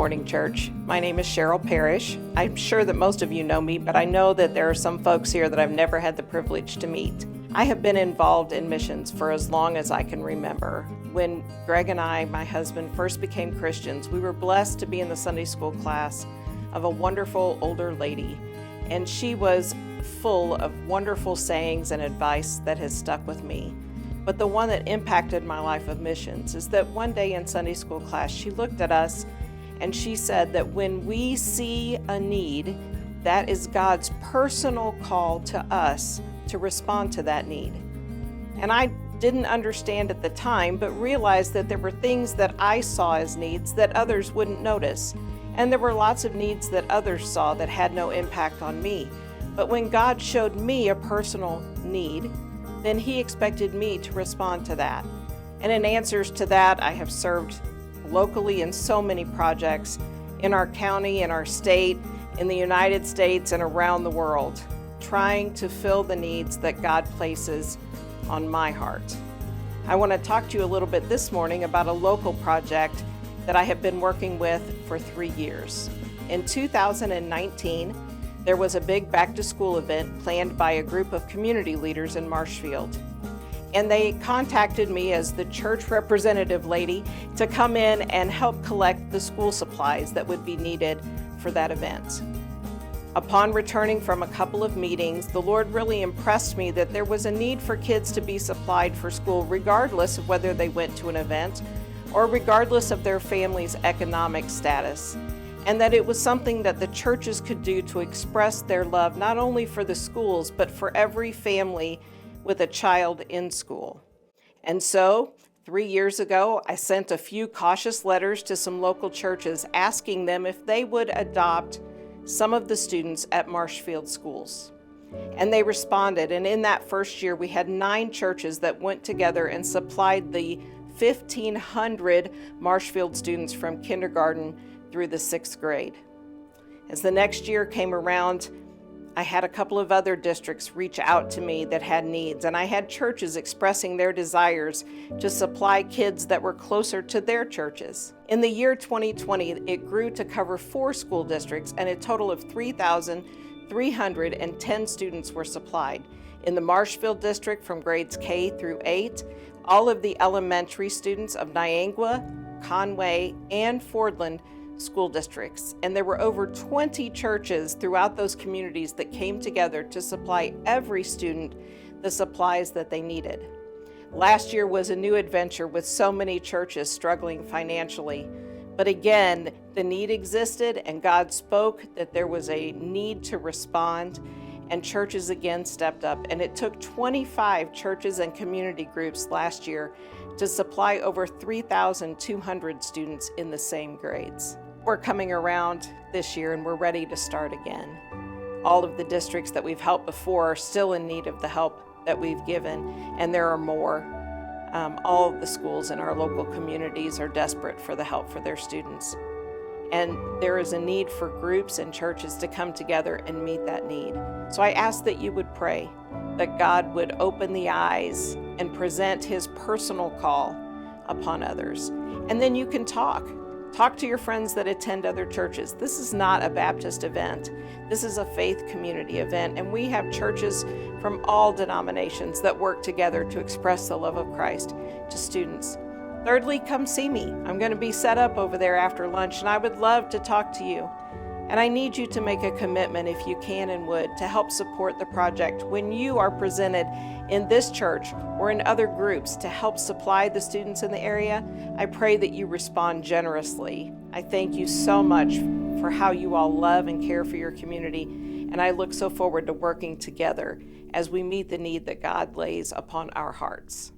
morning, church. My name is Cheryl Parrish. I'm sure that most of you know me, but I know that there are some folks here that I've never had the privilege to meet. I have been involved in missions for as long as I can remember. When Greg and I, my husband, first became Christians, we were blessed to be in the Sunday school class of a wonderful older lady, and she was full of wonderful sayings and advice that has stuck with me. But the one that impacted my life of missions is that one day in Sunday school class, she looked at us and she said that when we see a need, that is God's personal call to us to respond to that need. And I didn't understand at the time, but realized that there were things that I saw as needs that others wouldn't notice. And there were lots of needs that others saw that had no impact on me. But when God showed me a personal need, then He expected me to respond to that. And in answers to that, I have served locally in so many projects in our county, in our state, in the United States, and around the world, trying to fill the needs that God places on my heart. I want to talk to you a little bit this morning about a local project that I have been working with for 3 years. In 2019, there was a big back-to-school event planned by a group of community leaders in Marshfield. And they contacted me as the church representative lady to come in and help collect the school supplies that would be needed for that event. Upon returning from a couple of meetings, the Lord really impressed me that there was a need for kids to be supplied for school regardless of whether they went to an event or regardless of their family's economic status, and that it was something that the churches could do to express their love not only for the schools but for every family with a child in school. And so, 3 years ago, I sent a few cautious letters to some local churches asking them if they would adopt some of the students at Marshfield schools. And they responded, and in that first year we had 9 churches that went together and supplied the 1,500 Marshfield students from kindergarten through the 6th grade. As the next year came around, I had a couple of other districts reach out to me that had needs, and I had churches expressing their desires to supply kids that were closer to their churches. In the year 2020, it grew to cover 4 school districts, and a total of 3,310 students were supplied. In the Marshfield district from grades K through 8, all of the elementary students of Niangua, Conway, and Fordland school districts, and there were over 20 churches throughout those communities that came together to supply every student the supplies that they needed. Last year was a new adventure with so many churches struggling financially, but again, the need existed and God spoke that there was a need to respond, and churches again stepped up, and it took 25 churches and community groups last year to supply over 3,200 students in the same grades. We're coming around this year and we're ready to start again. All of the districts that we've helped before are still in need of the help that we've given, and there are more. All of the schools in our local communities are desperate for the help for their students. And there is a need for groups and churches to come together and meet that need. So I ask that you would pray that God would open the eyes and present His personal call upon others. And then you can talk to your friends that attend other churches. This is not a Baptist event. This is a faith community event, and we have churches from all denominations that work together to express the love of Christ to students. Thirdly, come see me. I'm going to be set up over there after lunch, and I would love to talk to you. And I need you to make a commitment, if you can and would, to help support the project when you are presented in this church or in other groups to help supply the students in the area. I pray that you respond generously. I thank you so much for how you all love and care for your community, and I look so forward to working together as we meet the need that God lays upon our hearts.